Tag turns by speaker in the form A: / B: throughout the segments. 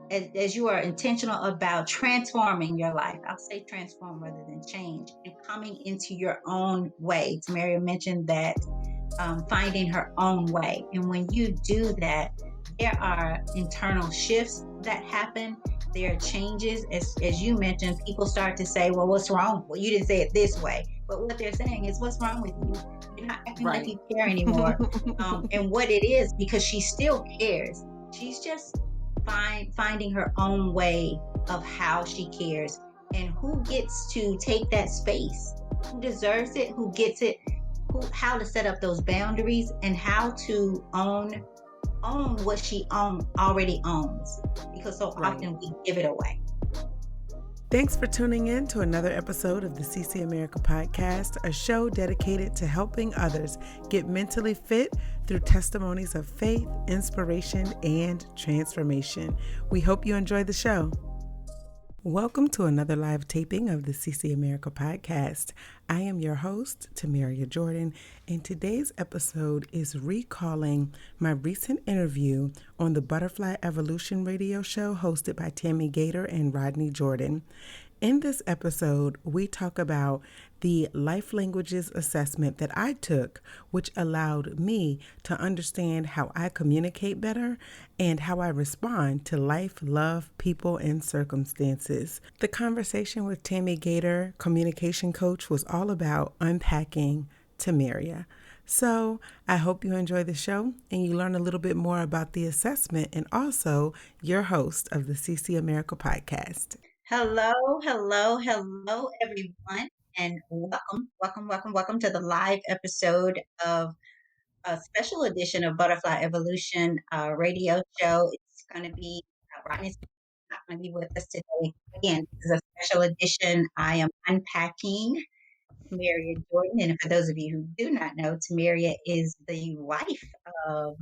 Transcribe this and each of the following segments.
A: as you are intentional about transforming your life, I'll say transform rather than change, and coming into your own way. Tomeria mentioned that finding her own way. And when you do that, there are internal shifts that happen. There are changes. As you mentioned, people start to say, well, what's wrong? Well, you didn't say it this way. But what they're saying is, what's wrong with you? You're not acting like
B: Right.
A: you care anymore. And what it is, because she still cares. She's just finding her own way of how she cares, and who gets to take that space, who deserves it, who gets it, how to set up those boundaries, and how to own what she already owns, because so
B: Right.
A: often we give it away.
B: Thanks for tuning in to another episode of the CC America podcast, a show dedicated to helping others get mentally fit through testimonies of faith, inspiration, and transformation. We hope you enjoy the show. Welcome to another live taping of the CC America podcast. I am your host, Tomeria Jordan, and today's episode is recalling my recent interview on the Butterfly Evolution radio show hosted by Tammy Gaitor and Rodney Jordan. In this episode, we talk about the life languages assessment that I took, which allowed me to understand how I communicate better and how I respond to life, love, people, and circumstances. The conversation with Tammy Gaitor, communication coach, was all about unpacking Tomeria. So I hope you enjoy the show and you learn a little bit more about the assessment, and also your host of the CC America podcast.
A: Hello, hello, everyone, and welcome to the live episode of a special edition of Butterfly Evolution radio show. It's going to be Rodney's not going to be with us today. Again, this is a special edition. I am unpacking Tomeria Jordan, and for those of you who do not know, Tomeria is the wife of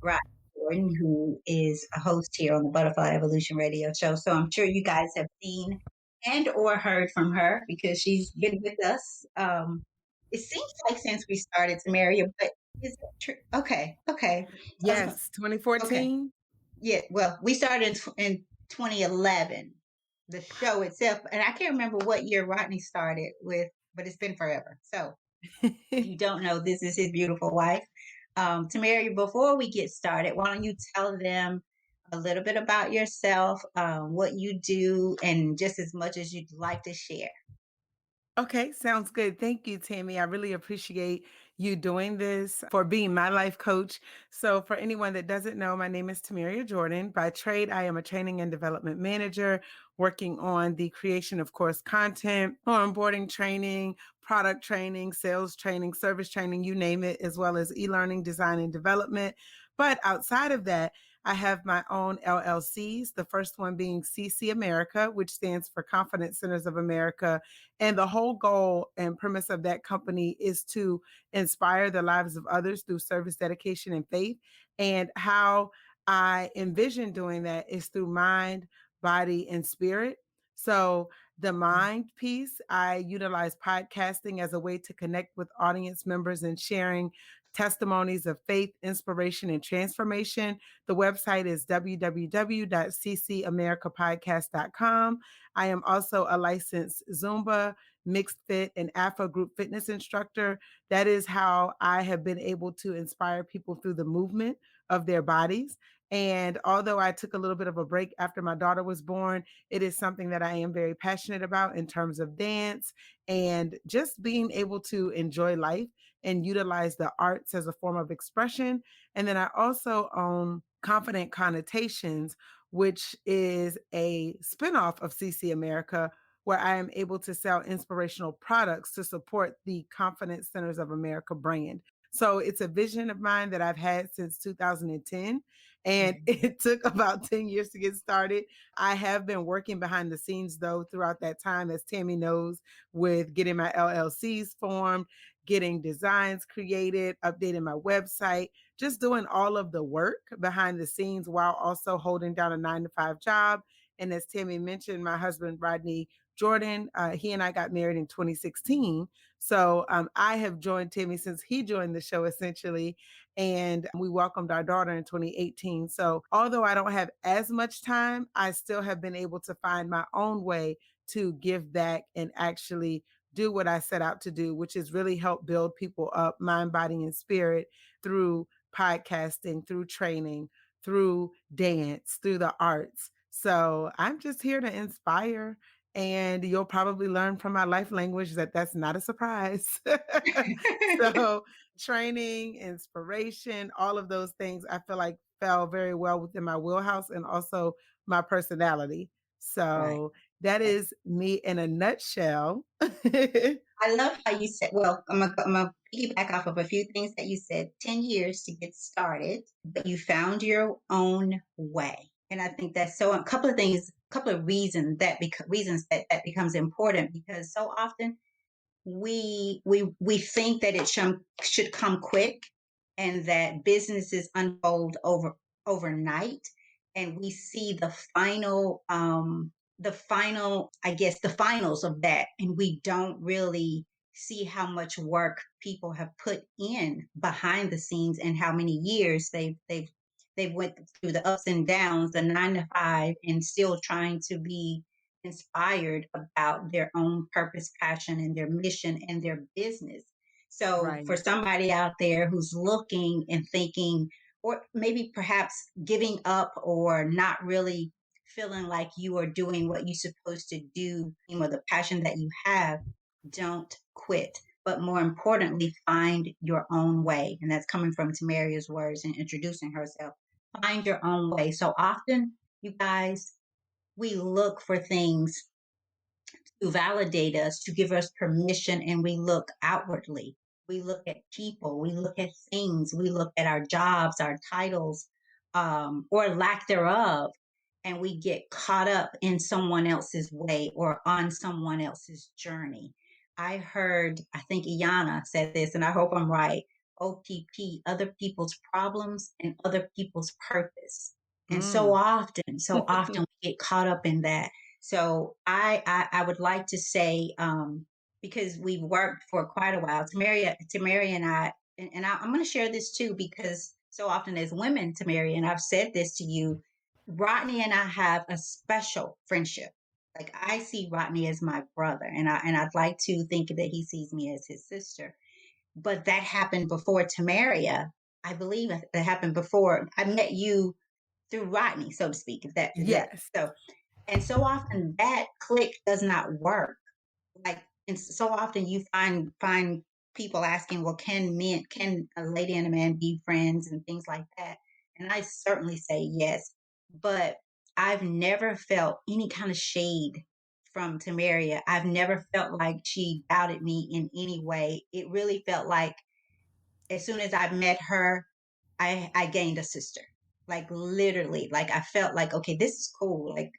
A: Rodney Jordan, who is a host here on the Butterfly Evolution Radio Show. So I'm sure you guys have seen and or heard from her, because she's been with us. It seems like since we started, Samaria, but is it true? Okay.
B: Yes,
A: Okay.
B: 2014.
A: Yeah. Well, we started in 2011, the show itself, and I can't remember what year Rodney started with, but it's been forever. So if you don't know, this is his beautiful wife. Tamara, before we get started, why don't you tell them a little bit about yourself, what you do, and just as much as you'd like to share.
B: Okay, sounds good. Thank you, Tammy. I really appreciate you doing this, for being my life coach. So, for anyone that doesn't know, my name is Tomeria Jordan. By trade, I am a training and development manager working on the creation of course content, onboarding training, product training, sales training, service training, you name it, as well as e-learning, design, and development. But outside of that, I have my own LLCs, the first one being CC America, which stands for Confidence Centers of America. And the whole goal and premise of that company is to inspire the lives of others through service, dedication, and faith. And how I envision doing that is through mind, body, and spirit. So, the mind piece, I utilize podcasting as a way to connect with audience members and sharing testimonies of faith, inspiration, and transformation. The website is www.ccamericapodcast.com. I am also a licensed Zumba, mixed fit, and Afro group fitness instructor. That is how I have been able to inspire people through the movement of their bodies. And although I took a little bit of a break after my daughter was born, it is something that I am very passionate about in terms of dance and just being able to enjoy life and utilize the arts as a form of expression. And then I also own Confident Connotations, which is a spinoff of CC America, where I am able to sell inspirational products to support the Confidence Centers of America brand. So it's a vision of mine that I've had since 2010, and
A: Mhm.
B: it took about 10 years to get started. I have been working behind the scenes, though, throughout that time, as Tammy knows, with getting my LLCs formed, getting designs created, updating my website, just doing all of the work behind the scenes while also holding down a 9 to 5 job. And as Tammy mentioned, my husband, Rodney Jordan, he and I got married in 2016. So I have joined Tammy since he joined the show, essentially. and we welcomed our daughter in 2018. So, although I don't have as much time, I still have been able to find my own way to give back and actually do what I set out to do, which is really help build people up, mind, body, and spirit through podcasting, through training, through dance, through the arts. So, I'm just here to inspire, and you'll probably learn from my life language that that's not a surprise. So, training, inspiration, all of those things I feel like fell very well within my wheelhouse and also my personality.
A: Right.
B: So, that
A: Right.
B: is me in a nutshell.
A: I love how you said, well, I'm gonna piggyback off of a few things that you said. 10 years to get started, but you found your own way. And I think that's so, a couple of things, a couple of reasons that becomes important, because so often we think that it should come quick, and that businesses unfold overnight, and we see the final, I guess, the finals of that, and we don't really see how much work people have put in behind the scenes, and how many years they've went through the ups and downs, the 9 to 5, and still trying to be inspired about their own purpose, passion, and their mission and their business. So,
B: Right.
A: for somebody out there who's looking and thinking, or maybe perhaps giving up, or not really feeling like you are doing what you're supposed to do, or the passion that you have, don't quit. But more importantly, find your own way. And that's coming from Tomeria's words and introducing herself. Find your own way. So often, you guys, we look for things to validate us, to give us permission, and we look outwardly. We look at people, we look at things, we look at our jobs, our titles, or lack thereof, and we get caught up in someone else's way or on someone else's journey. I think Iana said this, and I hope I'm right. OPP, other people's problems and other people's purpose. And
B: Mm.
A: so often we get caught up in that. So I would like to say, because we've worked for quite a while, Tameria and I'm going to share this too, because so often as women, Tameria, and I've said this to you, Rodney and I have a special friendship. Like, I see Rodney as my brother, and I'd like to think that he sees me as his sister. But that happened before Tameria. I believe that happened before I met you through Rodney, so to speak. If that
B: Yes.
A: so, and so often that click does not work. Like, and so often you find people asking, well, can a lady and a man be friends and things like that? And I certainly say yes, but I've never felt any kind of shade from Tamaria. I've never felt like she doubted me in any way. It really felt like as soon as I met her, I gained a sister. Like, literally, like, I felt like, okay, this is cool. Like,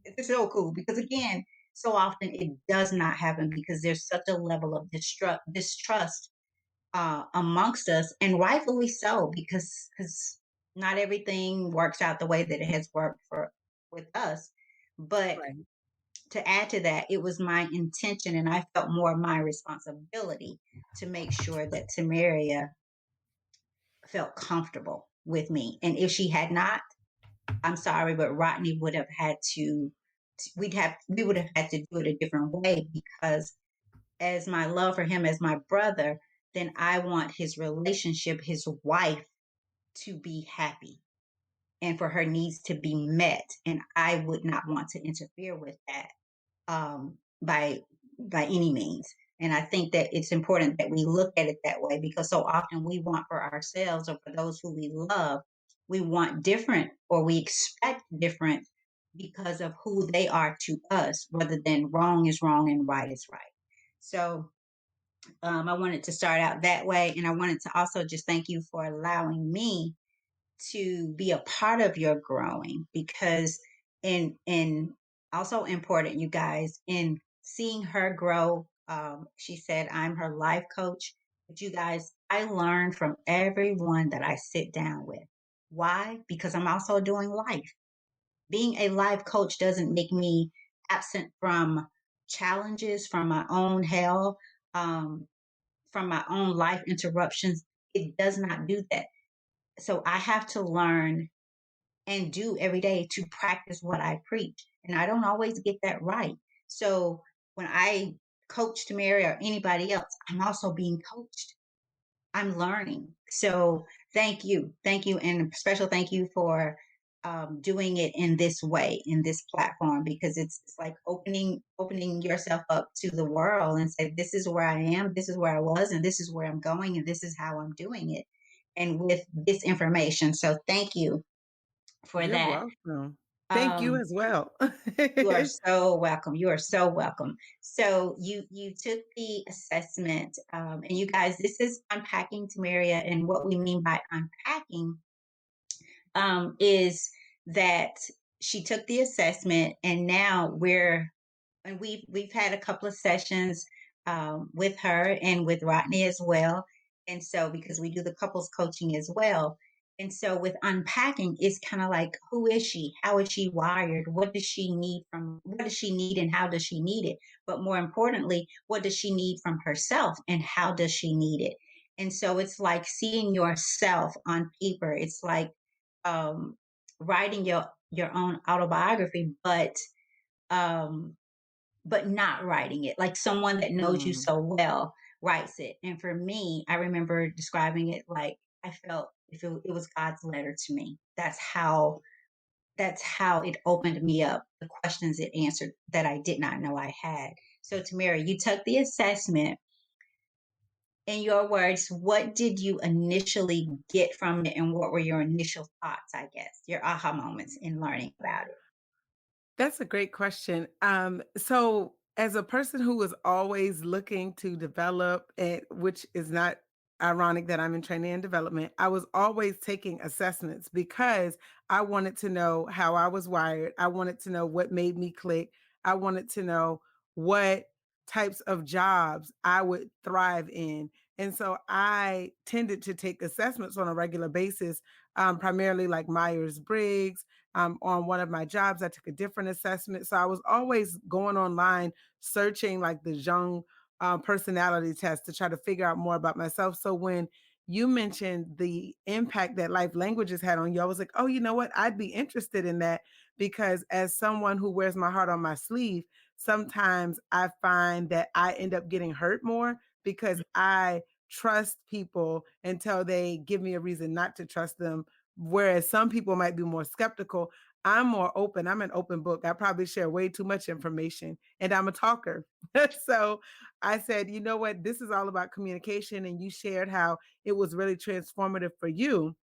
A: it's so cool, because again, so often it does not happen, because there's such a level of distrust amongst us, and rightfully so, because not everything works out the way that it has worked for with us. But
B: Right.
A: to add to that, it was my intention, and I felt more my responsibility to make sure that Tamaria felt comfortable with me. And if she had not, I'm sorry, but Rodney would have had to, we would have had to do it a different way, because as my love for him as my brother, then I want his relationship, his wife, to be happy and for her needs to be met. And I would not want to interfere with that, by any means. And I think that it's important that we look at it that way, because so often we want for ourselves, or for those who we love, we want different, or we expect different, because of who they are to us, rather than wrong is wrong and right is right. So, I wanted to start out that way. And I wanted to also just thank you for allowing me to be a part of your growing, because in also important, you guys, in seeing her grow, she said I'm her life coach, but you guys, I learn from everyone that I sit down with. Why? Because I'm also doing life. Being a life coach doesn't make me absent from challenges, from my own hell, um, from my own life interruptions. it does not do that. So I have to learn and do every day to practice what I preach. And I don't always get that right. So when I coach Tomeria or anybody else, I'm also being coached. I'm learning. So thank you. Thank you. And a special thank you for doing it in this way, in this platform, because it's like opening yourself up to the world and say, this is where I am, this is where I was, and this is where I'm going, and this is how I'm doing it. And with this information. So thank you for
B: You're
A: that.
B: welcome. Thank you
A: Um,
B: as well.
A: you are so welcome. You are so welcome. So you took the assessment, and you guys, this is unpacking Temeria, and what we mean by unpacking is that she took the assessment, and now we've had a couple of sessions with her and with Rodney as well. And so because we do the couples coaching as well. And so with unpacking, it's kind of like, who is she? How is she wired? What does she need and how does she need it? But more importantly, what does she need from herself and how does she need it? And so it's like seeing yourself on paper. It's like um, writing your own autobiography, um, but not writing it like someone that knows you
B: Mm.
A: so well writes it. And for me, I remember describing it like I felt if it was God's letter to me. That's how it opened me up. The questions it answered that I did not know I had. So, Tamara, you took the assessment. In your words, what did you initially get from it, and what were your initial thoughts? I guess your aha moments in learning about it.
B: That's a great question. So as a person who was always looking to develop, and which is not ironic that I'm in training and development, I was always taking assessments because I wanted to know how I was wired. I wanted to know what made me click. I wanted to know what types of jobs I would thrive in. And so I tended to take assessments on a regular basis, primarily like Myers Briggs. On one of my jobs, I took a different assessment. So I was always going online, searching like the Jung personality test to try to figure out more about myself. So when you mentioned the impact that life languages had on you, I was like, oh, you know what? I'd be interested in that because as someone who wears my heart on my sleeve, sometimes I find that I end up getting hurt more because I trust people until they give me a reason not to trust them. Whereas some people might be more skeptical, I'm more open. I'm an open book. I probably share way too much information and I'm a talker. So I said, you know what? This is all about communication. And you shared how it was really transformative for you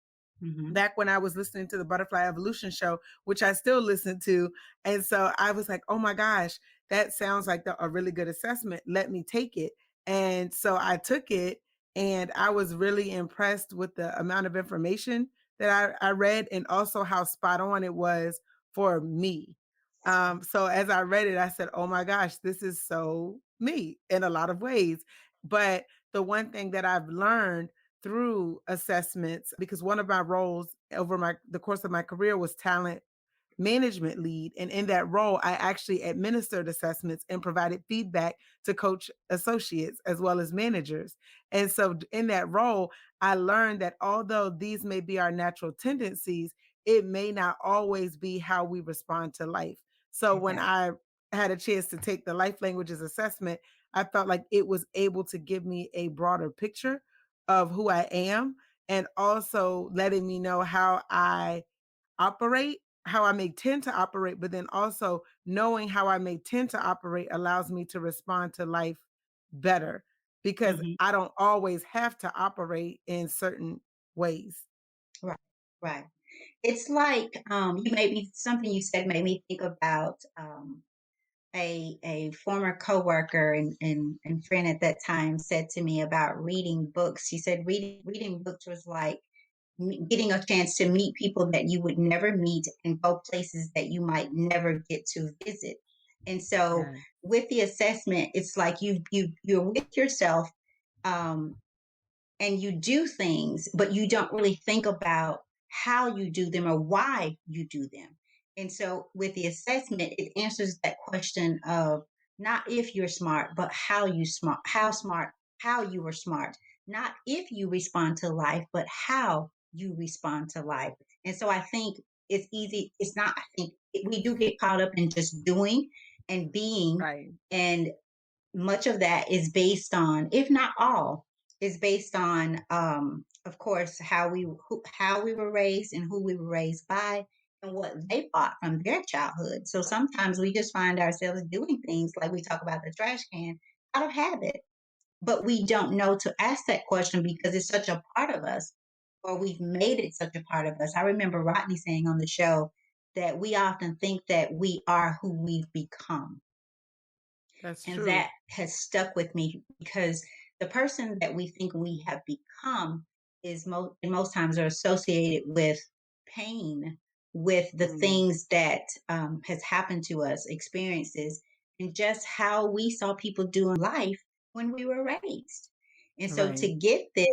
A: Mm-hmm.
B: back when I was listening to the Butterfly Evolution show, which I still listen to. And so I was like, oh my gosh, that sounds like a really good assessment. Let me take it. And so I took it and I was really impressed with the amount of information that I read and also how spot on it was for me. So as I read it, I said, oh my gosh, this is so me in a lot of ways. But the one thing that I've learned through assessments because one of my roles over the course of my career was talent management lead. And in that role, I actually administered assessments and provided feedback to coach associates as well as managers. And so in that role, I learned that although these may be our natural tendencies, it may not always be how we respond to life. So when
A: Okay.
B: I had a chance to take the life languages assessment, I felt like it was able to give me a broader picture of who I am and also letting me know how I operate, how I may tend to operate, but then also knowing how I may tend to operate allows me to respond to life better because
A: Mm-hmm.
B: I don't always have to operate in certain ways.
A: Right. Right. It's like you made me something you said made me think about a former coworker and friend at that time said to me about reading books. She said reading books was like getting a chance to meet people that you would never meet and go places that you might never get to visit. And so
B: Yeah.
A: with the assessment, it's like you're with yourself, um, and you do things, but you don't really think about how you do them or why you do them. And so with the assessment, it answers that question of not if you're smart, but how you smart, how you were smart. not if you respond to life, but how you respond to life. And so I think it's easy. It's not, I think we do get caught up in just doing and being.
B: Right.
A: And much of that is based on, if not all, is based on, of course, how we were raised and who we were raised by, and what they fought from their childhood. So sometimes we just find ourselves doing things like we talk about the trash can out of habit, but we don't know to ask that question because it's such a part of us, or we've made it such a part of us. I remember Rodney saying on the show that we often think that we are who we've become,
B: That's
A: and
B: true.
A: that has stuck with me because the person that we think we have become is most times are associated with pain, with the
B: Mm,
A: things that has happened to us, experiences, and just how we saw people do in life when we were raised. And so
B: right.
A: to get this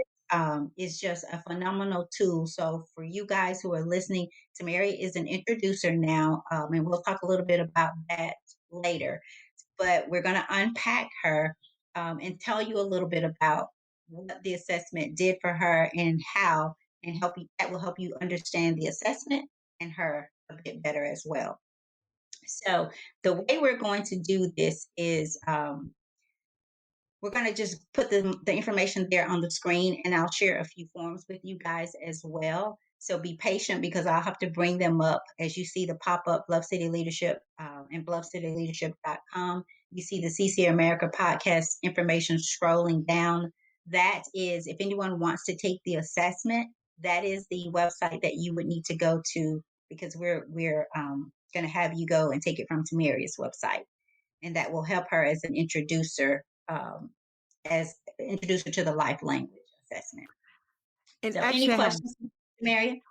A: is just a phenomenal tool. So for you guys who are listening, Tamari is an introducer now, and we'll talk a little bit about that later, but we're going to unpack her, and tell you a little bit about what the assessment did for her and how, and help you, that will help you understand the assessment and her a bit better as well. So the way we're going to do this is, we're going to just put the information there on the screen, and I'll share a few forms with you guys as well. So be patient because I'll have to bring them up as you see the pop up Bluff City Leadership, and bluffcityleadership.com. You see the CC America podcast information scrolling down. That is, if anyone wants to take the assessment, that is the website that you would need to go to, because we're going to have you go and take it from Tamaria's website, and that will help her as an introducer, as introducer to the life language assessment.
B: And
A: So, any
B: actually, I have
A: questions, Mary?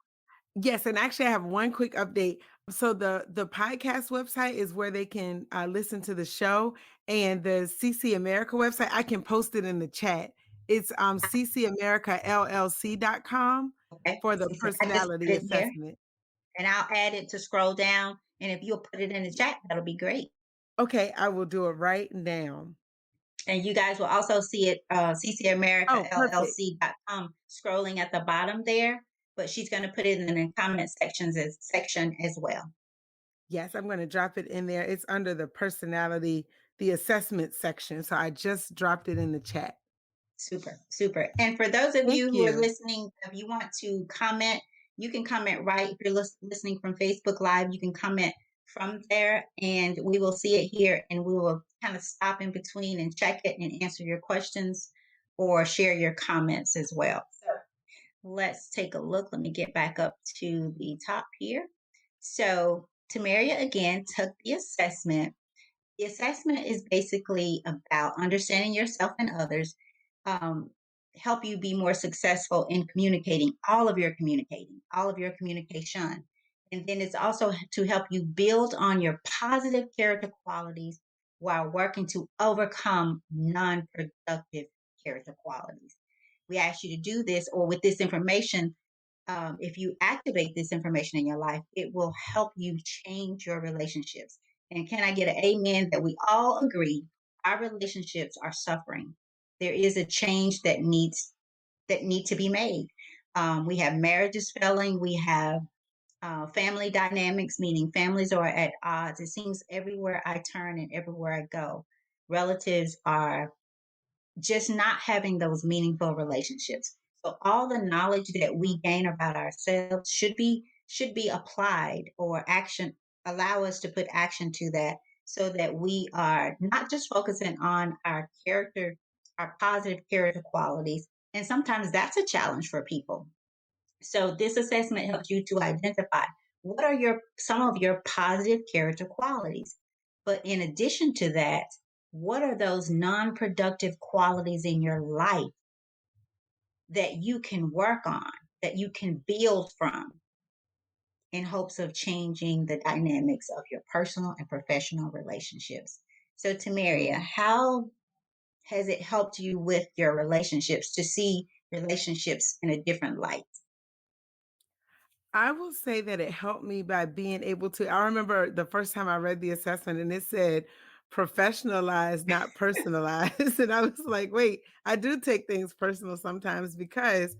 B: yes, and actually, I have one quick update. So the podcast website is where they can listen to the show, and the CC America website, I can post it in the chat. It's ccamericallc.com
A: Okay,
B: for the
A: I just put
B: personality
A: it there,
B: assessment.
A: and I'll add it to scroll down. And if you'll put it in the chat, that'll be great.
B: Okay, I will do it right now.
A: And you guys will also see it,
B: Oh, perfect.
A: ccamericallc.com, scrolling at the bottom there. But she's going to put it in the comment section as well.
B: Yes, I'm going to drop it in there. It's under the personality, the assessment section. So I just dropped it in the chat.
A: Super, super. And for those of
B: Thank
A: you who are
B: you.
A: listening, if you want to comment, you can comment right. If you're listening from Facebook Live, you can comment from there, and we will see it here, and we will kind of stop in between and check it and answer your questions or share your comments as well. So let's take a look. Let me get back up to the top here. So Tamaria again took the assessment. The assessment is basically about understanding yourself and others, um, help you be more successful in communicating, all of your communication. And then it's also to help you build on your positive character qualities while working to overcome non productive character qualities. We ask you to do this, or with this information, if you activate this information in your life, it will help you change your relationships. And can I get an amen that we all agree our relationships are suffering? There is a change that need to be made. We have marriages failing. We have family dynamics, meaning families are at odds. It seems everywhere I turn and everywhere I go, relatives are just not having those meaningful relationships. So all the knowledge that we gain about ourselves should be applied, or action, allow us to put action to that, so that we are not just focusing on our character, our positive character qualities. And sometimes that's a challenge for people. So this assessment helps you to identify what are your some of your positive character qualities. But in addition to that, what are those non-productive qualities in your life that you can work on, that you can build from, in hopes of changing the dynamics of your personal and professional relationships? So, Tamaria,
B: Mm.
A: how has it helped you with your relationships to see relationships in a different light?
B: I will say that it helped me by being able to. I remember the first time I read the assessment and it said professionalized, not personalized. And I was like, wait, I do take things personal sometimes because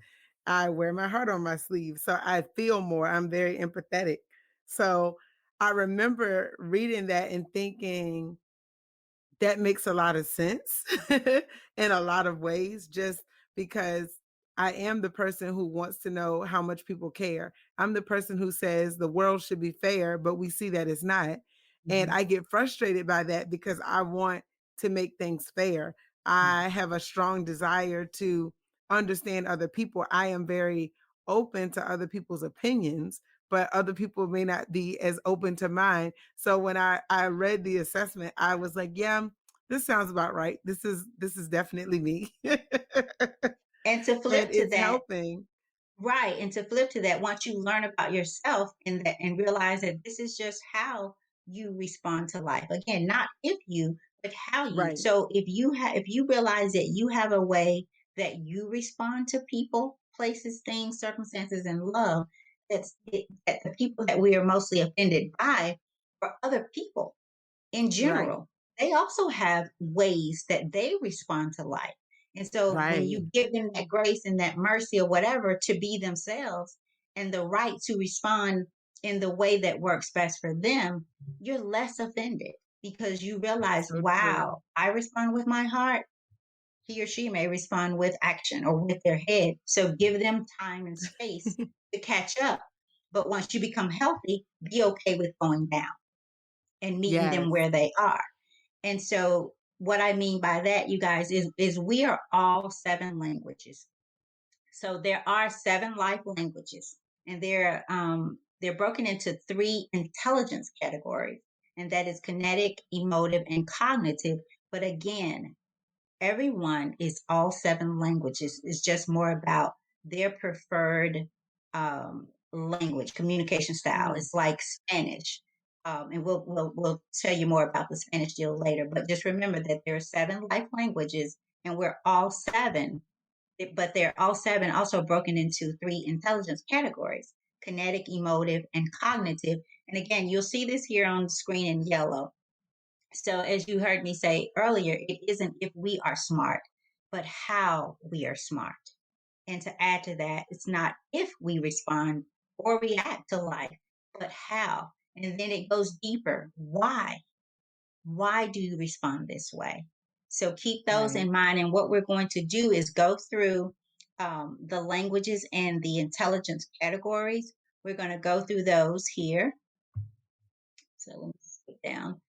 B: I wear my heart on my sleeve. So I feel more. I'm very empathetic. So I remember reading that and thinking, that makes a lot of sense in a lot of ways, just because I am the person who wants to know how much people care. I'm the person who says the world should be fair, but we see that it's not. And
A: Mhm.
B: I get frustrated by that because I want to make things fair. I have a strong desire to understand other people. I am very open to other people's opinions, but other people may not be as open to mine. So when I read the assessment, I was like, yeah, this sounds about right. This is definitely me. And
A: And to flip to
B: it's
A: that,
B: helping.
A: right. And to flip to that, once you learn about yourself and that and realize that this is just how you respond to life. Again, not if you, but how you.
B: Right.
A: So if you realize that you have a way that you respond to people, places, things, circumstances, and love, that the people that we are mostly offended by are other people in
B: Right.
A: general, they also have ways that they respond to life. And so when
B: Right.
A: you give them that grace and that mercy or whatever to be themselves and the right to respond in the way that works best for them, you're less offended because you realize,
B: So true.
A: wow, I respond with my heart. He or she may respond with action or with their head. So give them time and space to catch up. But once you become healthy, be okay with going down and meeting them
B: Yes.
A: where they are. And so what I mean by that, you guys, is we are all seven languages. So there are seven life languages, and they're broken into three intelligence categories, and that is kinetic, emotive, and cognitive. But again, everyone is all seven languages. It's just more about their preferred language, communication style.
B: Mm.
A: It's like Spanish. And we'll tell you more about the Spanish deal later. But just remember that there are seven life languages, and we're all seven. But they're all seven also broken into three intelligence categories: kinetic, emotive, and cognitive. And again, you'll see this here on the screen in yellow. So, as you heard me say earlier, it isn't if we are smart, but how we are smart. And to add to that, it's not if we respond or react to life, but how. And then it goes deeper. Why? Why do you respond this way? So, keep those
B: Right.
A: in mind. And what we're going to do is go through the languages and the intelligence categories. We're going to go through those here. So let me skip down.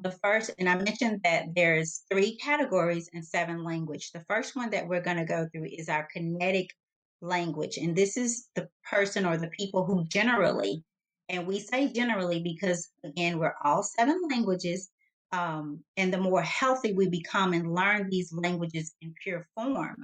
A: The first, and I mentioned that there's three categories and seven language. The first one that we're going to go through is our kinetic language. And this is the person or the people who generally, and we say generally because, again, we're all seven languages. And the more healthy we become and learn these languages in pure form,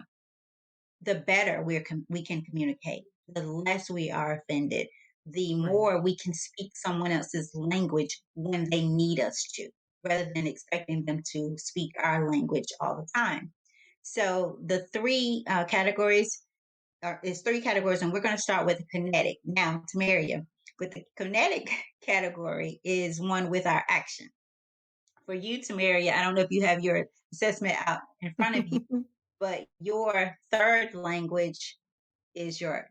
A: the better we can communicate, the less we are offended, the
B: Right.
A: more we can speak someone else's language when they need us to, rather than expecting them to speak our language all the time. So the three categories is three categories, and we're going to start with kinetic. Now, Tomeria, with the kinetic category is one with our action. For you, Tomeria, I don't know if you have your assessment out in front of you, but your third language is your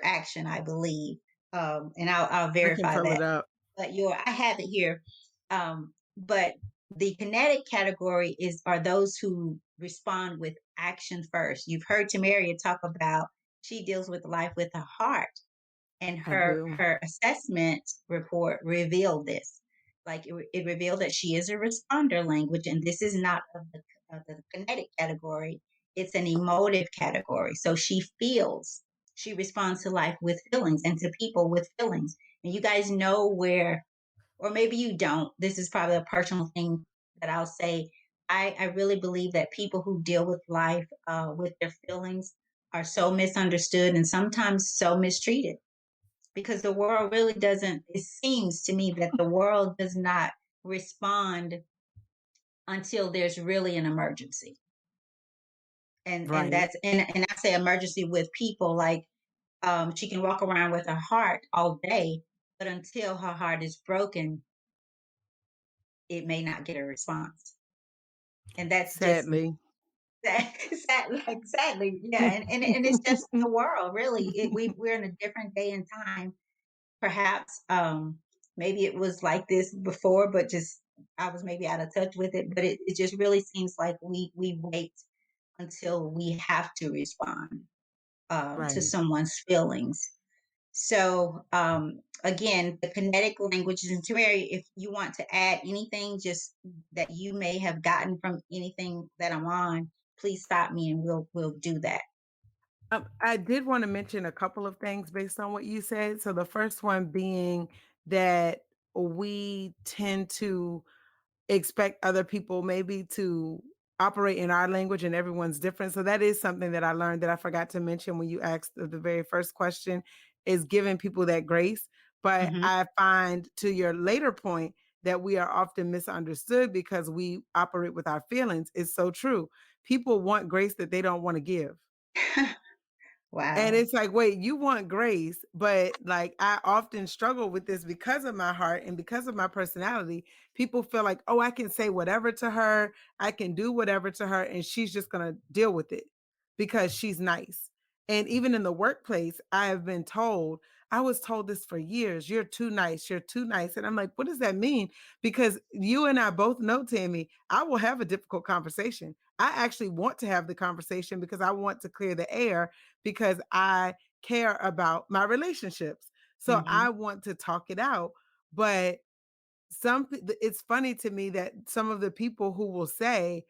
A: action, I believe. And I'll
B: I can
A: verify
B: pull it
A: that.
B: up.
A: But your I have it here. But the kinetic category is are those who respond with action first. You've heard Tamaria talk about she deals with life with a heart, and
B: I do.
A: her assessment report revealed this. Like it revealed that she is a responder language, and this is not of the kinetic category. It's an emotive category. So she feels. She responds to life with feelings and to people with feelings. And you guys know where, or maybe you don't. This is probably a personal thing that I'll say. I really believe that people who deal with life with their feelings are so misunderstood and sometimes so mistreated because the world really doesn't, it seems to me that the world does not respond until there's really an emergency. And
B: Right.
A: that's and I say emergency with people like she can walk around with her heart all day, but until her heart is broken, it may not get a response. And that's just
B: Sadly.
A: sadly, yeah. And it's just the world, really. We're in a different day and time. Perhaps maybe it was like this before, but just I was maybe out of touch with it. But it just really seems like we wait until we have to respond to
B: Right.
A: someone's feelings. So again, the kinetic languages, and Mary, if you want to add anything just that you may have gotten from anything that I'm on, please stop me and we'll do that.
B: I did want to mention a couple of things based on what you said. So the first one being that we tend to expect other people maybe to operate in our language and everyone's different. So that is something that I learned that I forgot to mention when you asked the very first question is giving people that grace. But
A: Hmm.
B: I find to your later point that we are often misunderstood because we operate with our feelings is so true. People want grace that they don't want to give. And
A: Wow.
B: it's like, wait, you want grace, but like I often struggle with this because of my heart and because of my personality. People feel like, oh, I can say whatever to her, I can do whatever to her, and she's just gonna deal with it because she's nice. And even in the workplace, I have been told, I was told this for years, you're too nice, you're too nice. And I'm like, what does that mean? Because you and I both know, Tammy, I will have a difficult conversation. I actually want to have the conversation because I want to clear the air because I care about my relationships. So I
A: Hmm.
B: want to talk it out. But it's funny to me that some of the people who will say,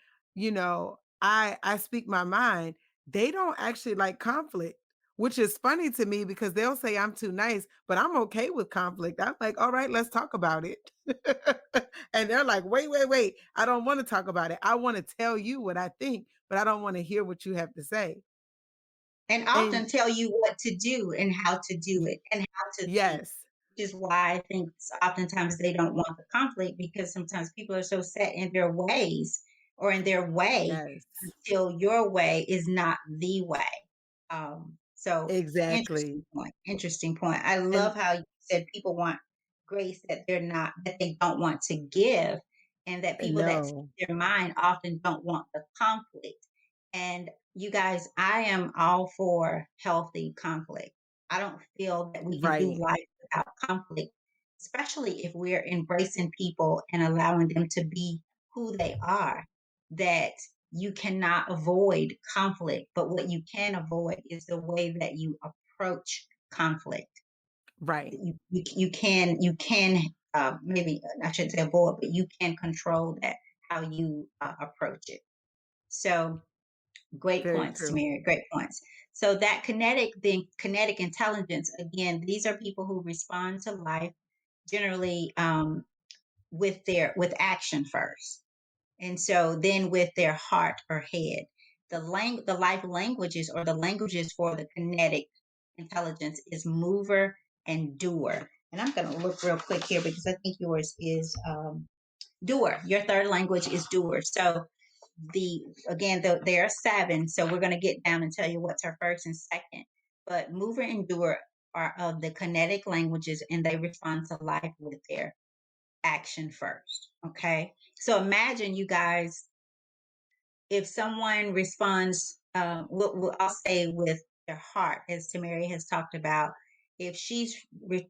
B: I speak my mind, they don't actually like conflict, which is funny to me because they'll say I'm too nice, but I'm okay with conflict. I'm like, all right, let's talk about it. And they're like, wait, I don't want to talk about it. I want to tell you what I think, but I don't want to hear what you have to say.
A: And
B: And
A: often tell you what to do and how to do
B: y-
A: it and how to think,
B: yes,
A: which is why I think oftentimes they don't want the conflict because sometimes people are so set in their ways or in their way
B: yes,
A: until your way is not the way. So
B: exactly.
A: interesting point. I
B: And
A: love how you said people want grace that that they don't want to give, and that people that
B: no,
A: speak their mind often don't want the conflict. And you guys, I am all for healthy conflict. I don't feel that we can do
B: right,
A: life without conflict, especially if we're embracing people and allowing them to be who they are. That you cannot avoid conflict, but what you can avoid is the way that you approach conflict.
B: right,
A: You can maybe I shouldn't say avoid, but you can control that how you approach it. So great
B: very
A: points,
B: true.
A: Tamir. Great points. So that kinetic intelligence again. These are people who respond to life generally with action first, and so then with their heart or head. The life languages or the languages for the kinetic intelligence is mover and doer. And I'm going to look real quick here because I think yours is doer. Your third language is doer. So there are seven. So we're going to get down and tell you what's our first and second. But mover and doer are of the kinetic languages, and they respond to life with their action first. Okay. So imagine you guys, if someone responds, I'll say with their heart, as Tamari has talked about, if she's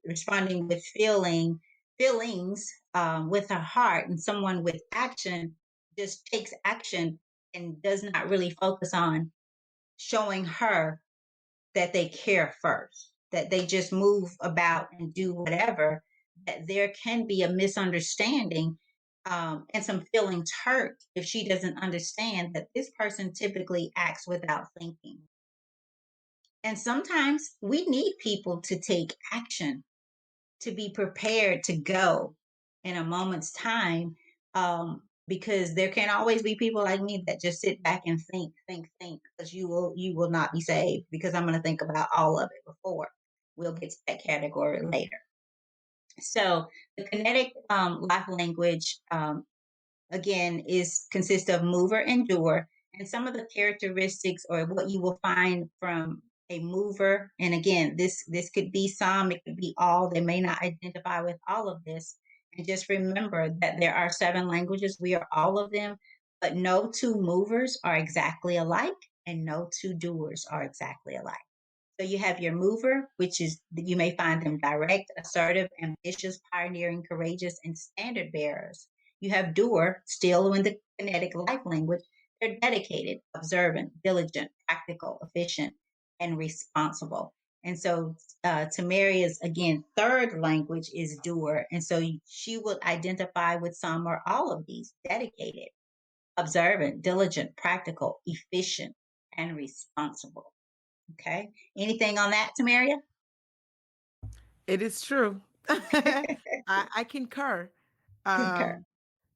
A: responding with feelings with her heart, and someone with action just takes action and does not really focus on showing her that they care first, that they just move about and do whatever, that there can be a misunderstanding and some feelings hurt if she doesn't understand that this person typically acts without thinking. And sometimes we need people to take action, to be prepared to go in a moment's time. Because there can always be people like me that just sit back and think, because you will not be saved because I'm going to think about all of it before. We'll get to that category later. So the kinetic life language again is consists of mover and doer, and some of the characteristics or what you will find from a mover. And again, this could be some, it could be all. They may not identify with all of this. And just remember that there are 7 languages. We are all of them, but no two movers are exactly alike, and no two doers are exactly alike. So you have your mover, which is you may find them direct, assertive, ambitious, pioneering, courageous, and standard bearers. You have doer, still in the kinetic life language. They're dedicated, observant, diligent, practical, efficient, and responsible. And so Tomeria's, again, third language is doer. And so she will identify with some or all of these: dedicated, observant, diligent, practical, efficient, and responsible. Okay. Anything on that, Tamaria?
B: It is true. I concur.
A: Concur.
B: Um,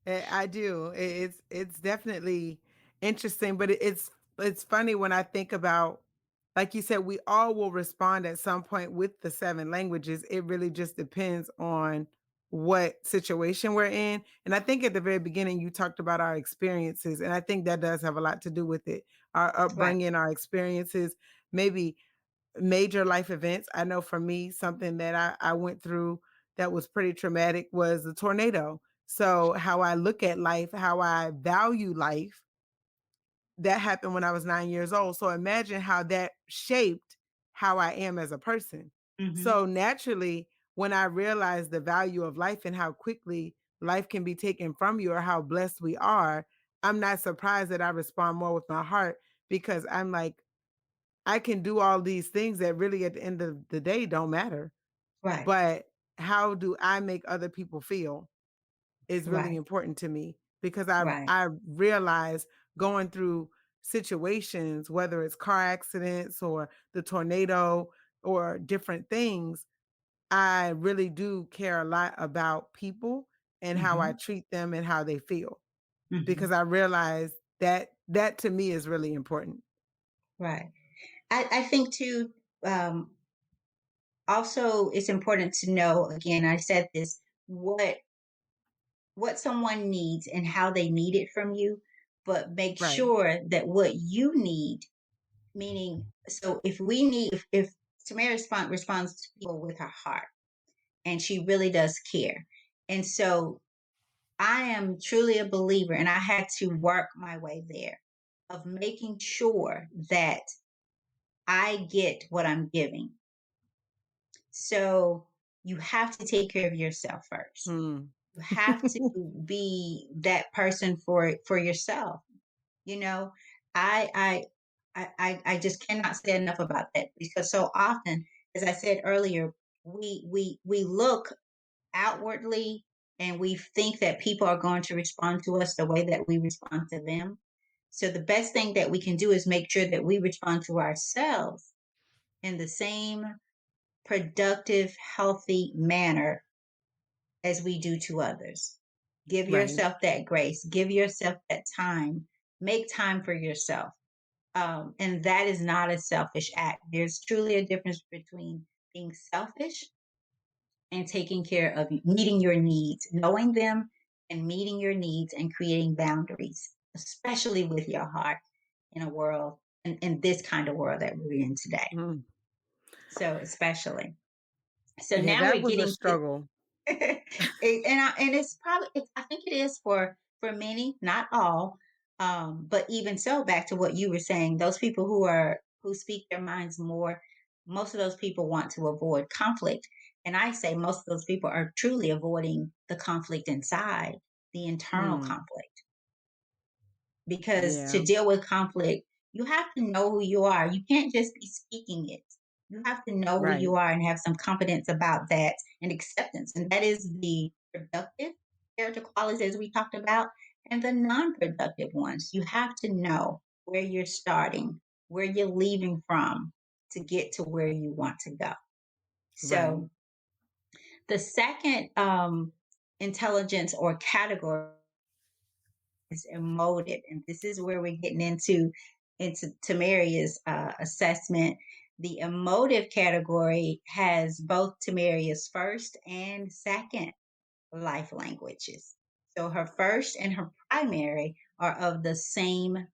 B: I do. It's definitely interesting, but it's funny when I think about, like you said, we all will respond at some point with the 7 languages. It really just depends on what situation we're in. And I think at the very beginning you talked about our experiences, and I think that does have a lot to do with it. Our
A: Right.
B: upbringing, our experiences, maybe major life events. I know for me, something that I went through that was pretty traumatic was the tornado. So, how I look at life, how I value life, that happened when I was 9 years old. So, imagine how that shaped how I am as a person.
A: Mm-hmm.
B: So, naturally, when I realized the value of life and how quickly life can be taken from you or how blessed we are, I'm not surprised that I respond more with my heart because I'm like, I can do all these things that really at the end of the day don't matter.
A: Right.
B: But how do I make other people feel is really
A: Right.
B: important to me because I
A: Right.
B: I realize going through situations, whether it's car accidents or the tornado or different things, I really do care a lot about people and how I
A: Mm-hmm.
B: treat them and how they feel because
A: Mm-hmm.
B: I realize that that to me is really important.
A: Right. I think too, um, also it's important to know, again, I said this, what someone needs and how they need it from you, but make
B: Right.
A: sure that what you need, meaning, so if we need, if Tamara responds to people with her heart, and she really does care. And so I am truly a believer, and I had to work my way there, of making sure that I get what I'm giving. So you have to take care of yourself first.
B: Mm.
A: You have to be that person for yourself. You know, I I I just cannot say enough about that, because so often, as I said earlier, we look outwardly, and we think that people are going to respond to us the way that we respond to them. So the best thing that we can do is make sure that we respond to ourselves in the same productive, healthy manner as we do to others. Give
B: Right.
A: yourself that grace, give yourself that time, make time for yourself. And that is not a selfish act. There's truly a difference between being selfish and taking care of meeting your needs, knowing them and meeting your needs and creating boundaries, especially with your heart, in a world, in this kind of world that we're in today.
B: Mm.
A: So, especially. So
B: Yeah,
A: now
B: that
A: we're
B: was a
A: getting to,
B: struggle.
A: and it's probably, I think it is for many, not all. But even so, back to what you were saying, those people who speak their minds more, most of those people want to avoid conflict. And I say most of those people are truly avoiding the conflict inside, the internal
B: Mm.
A: conflict. Because to
B: Yeah.
A: deal with conflict, you have to know who you are. You can't just be speaking it. You have to know who
B: Right.
A: you are and have some confidence about that and acceptance. And that is the productive character qualities, as we talked about, and the non productive ones. You have to know where you're starting, where you're leaving from, to get to where you want to go.
B: Right.
A: So the second intelligence or category is emotive, and this is where we're getting into Tamaria's assessment. The emotive category has both Tamaria's first and second life languages. So her first and her primary are of the same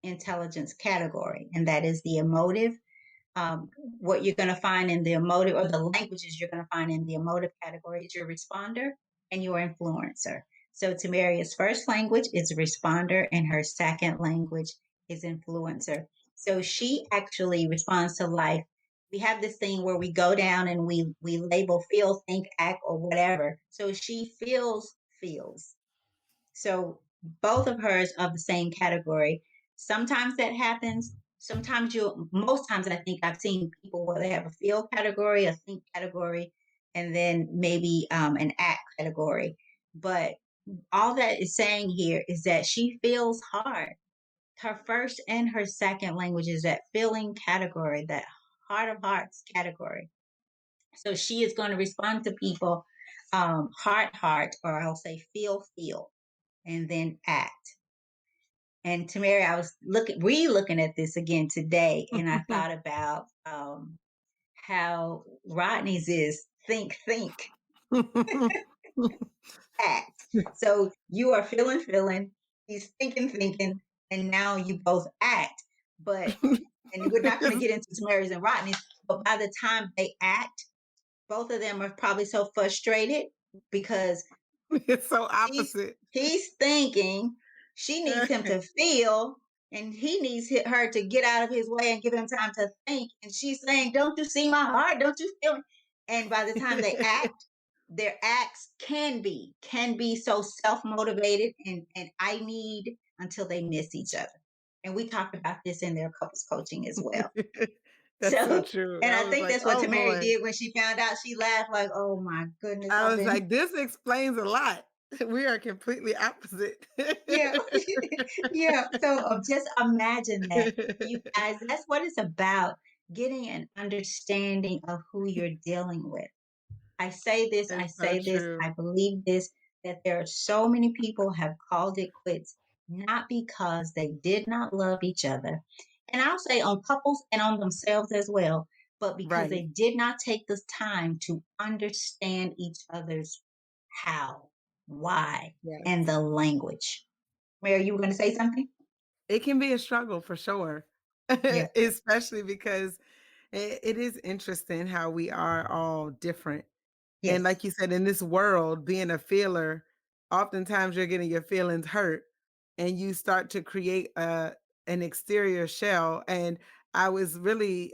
A: intelligence category, and that is the emotive. What you're going to find in the emotive, or the languages you're going to find in the emotive category, is your responder, and your influencer. So Tamaria's first language is responder, and her second language is influencer. So she actually responds to life. We have this thing where we go down and we label feel, think, act, or whatever. So she feels. So both of hers of the same category. Sometimes that happens. Sometimes most times I think I've seen people where they have a feel category, a think category, and then maybe an act category. But all that is saying here is that she feels hard. Her first and her second language is that feeling category, that heart of hearts category. So she is going to respond to people heart, or I'll say feel, and then act. And Tamara, I was re-looking at this again today, and I thought about how Rodney's is think, act. So you are feeling, he's thinking, and now you both act. But and we're not going to get into Tamara's and Rodney's, but by the time they act, both of them are probably so frustrated because
B: It's so
A: He's
B: opposite.
A: he's thinking she needs him to feel, and he needs her to get out of his way and give him time to think. And she's saying, "Don't you see my heart? Don't you feel it?" And by the time they act, their acts can be so self motivated, and I need until they miss each other. And we talked about this in their couples coaching as well.
B: That's so
A: So,
B: true.
A: and
B: I
A: I
B: was
A: think
B: like,
A: that's what
B: oh
A: Tamari
B: boy.
A: did when she found out. She laughed like, "Oh my goodness,
B: I
A: I've
B: was
A: been."
B: like, this explains a lot. We are completely opposite.
A: Yeah, yeah. So just imagine that, you guys. That's what it's about: getting an understanding of who you're dealing with. I say this. I
B: It's so
A: say this.
B: true.
A: I believe this. That there are so many people have called it quits, not because they did not love each other, and I'll say on couples and on themselves as well, but because
B: Right.
A: they did not take this time to understand each other's how, why, and
B: Yes.
A: the language. Mary, you were going to say something?
B: It can be a struggle for sure,
A: Yeah.
B: especially because it is interesting how we are all different. And
A: Yes.
B: like you said, in this world, being a feeler, oftentimes you're getting your feelings hurt and you start to create an exterior shell. And I was really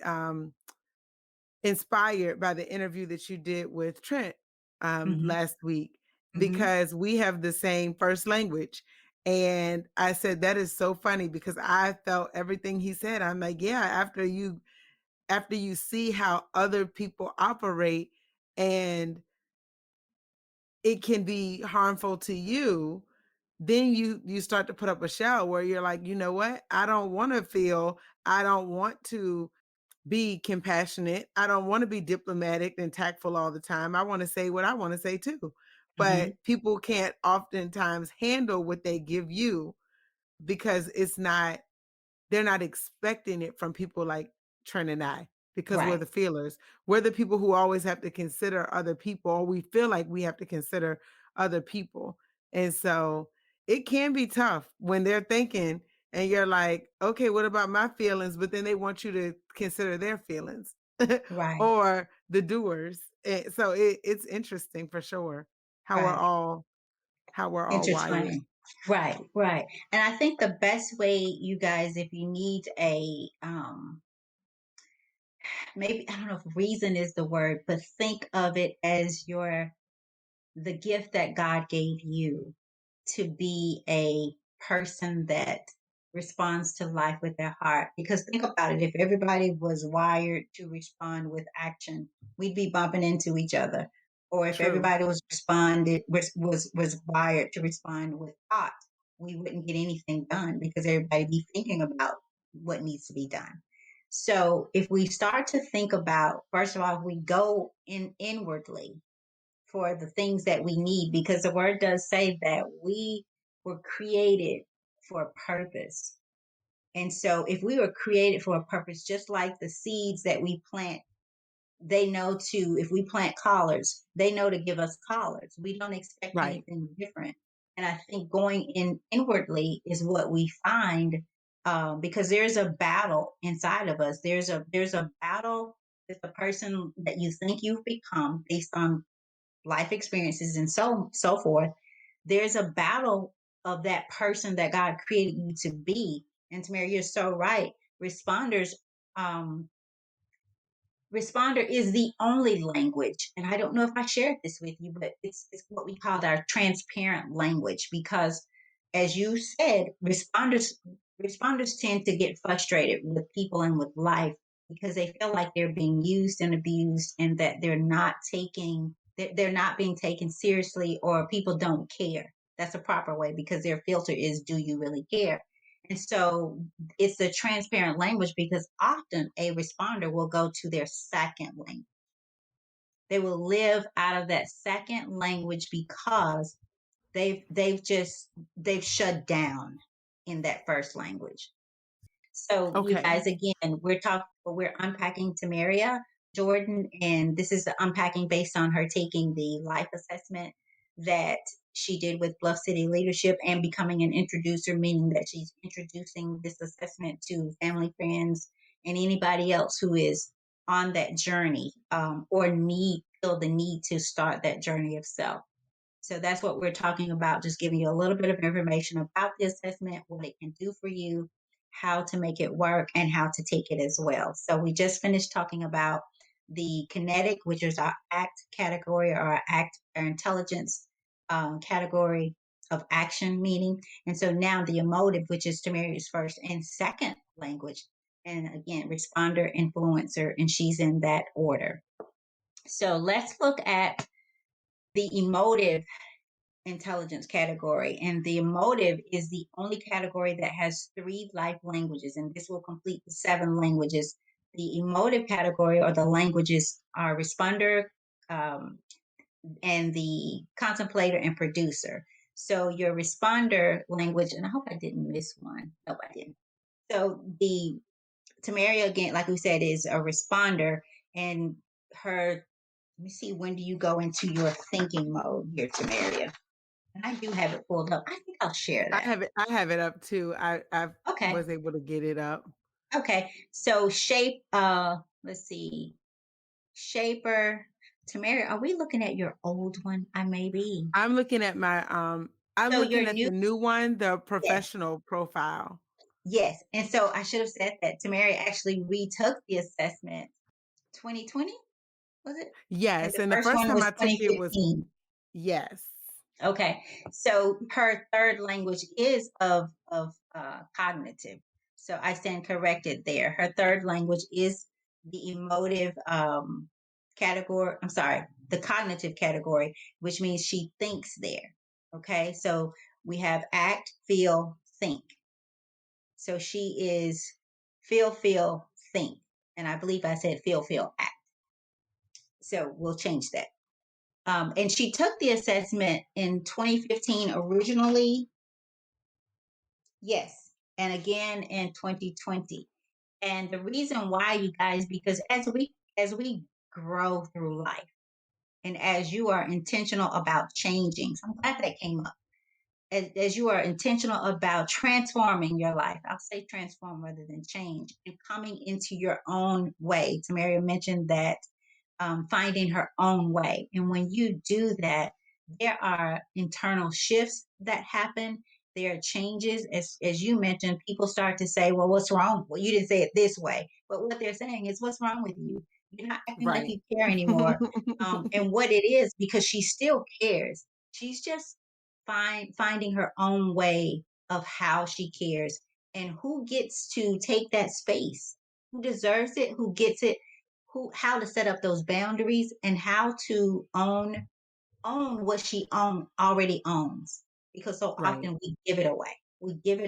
B: inspired by the interview that you did with Trent
A: Hmm.
B: last week
A: Hmm.
B: because we have the same first language. And I said, that is so funny because I felt everything he said. I'm like, yeah, after you see how other people operate and it can be harmful to you, then you start to put up a shell where you're like, you know what? I don't want to feel, I don't want to be compassionate. I don't want to be diplomatic and tactful all the time. I want to say what I want to say too. But
A: Hmm.
B: people can't oftentimes handle what they give you because they're not expecting it from people like Trent and I because we're
A: Right.
B: the feelers. We're the people who always have to consider other people, or we feel like we have to consider other people. And so it can be tough when they're thinking and you're like, okay, what about my feelings? But then they want you to consider their feelings
A: Right.
B: or the doers. So it's interesting for sure how we're
A: Right.
B: all how we're all wired.
A: Intertwining. Right. Right. And I think the best way, you guys, if you need a maybe, I don't know if reason is the word, but think of it as the gift that God gave you to be a person that responds to life with their heart. Because think about it, if everybody was wired to respond with action, we'd be bumping into each other. Or if
B: True.
A: everybody was wired to respond with thought, we wouldn't get anything done because everybody be thinking about what needs to be done. So if we start to think about, first of all, if we go inwardly for the things that we need, because the word does say that we were created for a purpose. And so if we were created for a purpose, just like the seeds that we plant, they know to, if we plant collards, they know to give us collards. We don't expect
B: Right.
A: anything different. And I think going inwardly is what we find, because there's a battle inside of us. There's a battle with the person that you think you've become based on life experiences, and so forth. There's a battle of that person that God created you to be. And Tamara, you're so right. Responders um, Responder is the only language, and I don't know if I shared this with you, but it's what we call our transparent language because, as you said, responders tend to get frustrated with people and with life because they feel like they're being used and abused, and that they're not being taken seriously, or people don't care. That's a proper way because their filter is, do you really care? And so it's the transparent language because often a responder will go to their second language. They will live out of that second language because they've shut down in that first language. So, you
B: Okay.
A: guys, again, we're unpacking Tomeria Jordan, and this is the unpacking based on her taking the life assessment that she did with Bluff City Leadership and becoming an introducer, meaning that she's introducing this assessment to family, friends, and anybody else who is on that journey or feel the need to start that journey of self. So that's what we're talking about, just giving you a little bit of information about the assessment, what it can do for you, how to make it work, and how to take it as well. So we just finished talking about the kinetic, which is our ACT category, or our intelligence category of action meaning. And so now the emotive, which is Tamaria's first and second language. And again, responder, influencer, and she's in that order. So let's look at the emotive intelligence category. And the emotive is the only category that has 3 life languages, and this will complete the 7 languages. The emotive category, or the languages, are responder, um, and the contemplator and producer. So your responder language, and I hope I didn't miss one. No, I didn't. So the Tamaria, again, like we said, is a responder, and her. Let me see. When do you go into your thinking mode here, Tamaria? And I do have it pulled up. I think I'll share that.
B: I have it up too. I
A: Okay.
B: was able to get it up.
A: Okay. So let's see. Shaper. Tamara, are we looking at your old one? I may be.
B: I'm looking at I'm
A: So your
B: looking at
A: new
B: the new one, the
A: yes,
B: professional profile.
A: yes. And so I should have said that Tamara actually retook the assessment 2020, was it? And
B: Yes,
A: the
B: and the
A: first
B: first
A: one
B: time
A: was
B: I took it was
A: 2015.
B: yes.
A: Okay, so her third language is of cognitive. So I stand corrected there. Her third language is the emotive category. I'm sorry, the cognitive category, which means she thinks there. Okay, so we have act, feel, think. So she is feel, think, and I believe I said feel, act. So we'll change that. And she took the assessment in 2015 originally, yes, and again in 2020. And the reason why, you guys, because as we grow through life, and as you are intentional about changing, so I'm glad that came up. As you are intentional about transforming your life, I'll say transform rather than change, and coming into your own way. Tamaria mentioned that finding her own way. And when you do that, there are internal shifts that happen. There are changes. As you mentioned, people start to say, well, what's wrong? Well, you didn't say it this way. But what they're saying is, what's wrong with you? You're not acting like
B: Right.
A: you care anymore. And what it is, because she still cares. She's just finding her own way of how she cares, and who gets to take that space, who deserves it, who gets it, who how to set up those boundaries, and how to own what she already owns, because so
B: Right.
A: often we give it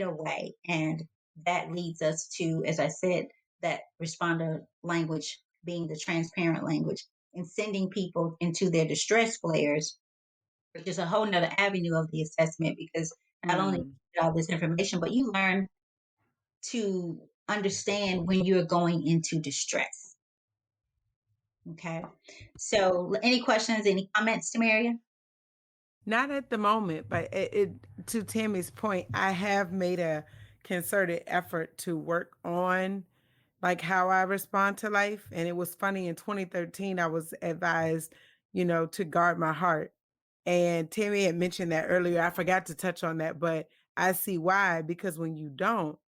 A: away, and that leads us to, as I said, that responder language being the transparent language, and sending people into their distress flares, which is a whole nother avenue of the assessment, because not only
B: Mm.
A: all this information, but you learn to understand when you're going into distress. Okay. So, any questions, any comments, Tamaria?
B: Not at the moment, but to Tammy's point, I have made a concerted effort to work on like how I respond to life. And it was funny in 2013, I was advised to guard my heart. And Tammy had mentioned that earlier. I forgot to touch on that, but I see why, because when you don't,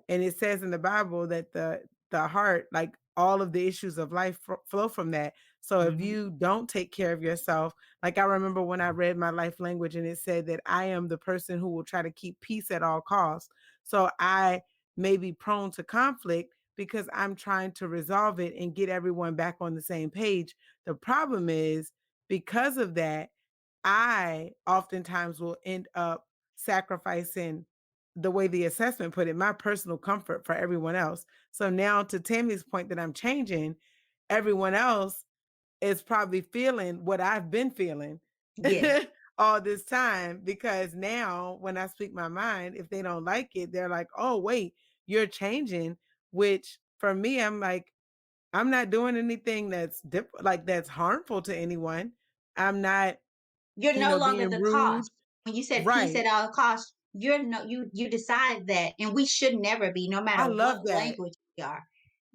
B: and it says in the Bible that the heart, like all of the issues of life flow from that. So if
A: Mhm.
B: you don't take care of yourself, like I remember when I read my life language and it said that I am the person who will try to keep peace at all costs. So I may be prone to conflict because I'm trying to resolve it and get everyone back on the same page. The problem is, because of that, I oftentimes will end up sacrificing, the way the assessment put it, my personal comfort for everyone else. So now, to Tammy's point that I'm changing, everyone else is probably feeling what I've been feeling
A: Yes.
B: all this time, because now when I speak my mind, if they don't like it, they're like, "Oh, wait, you're changing," which for me, I'm like, I'm not doing anything like that's harmful to anyone. I'm not,
A: You're no longer
B: being
A: the
B: rude.
A: cost. When you said peace
B: Right.
A: at all costs, you're no you decide that, and we should never be, no
B: I
A: matter what
B: love that.
A: language we are.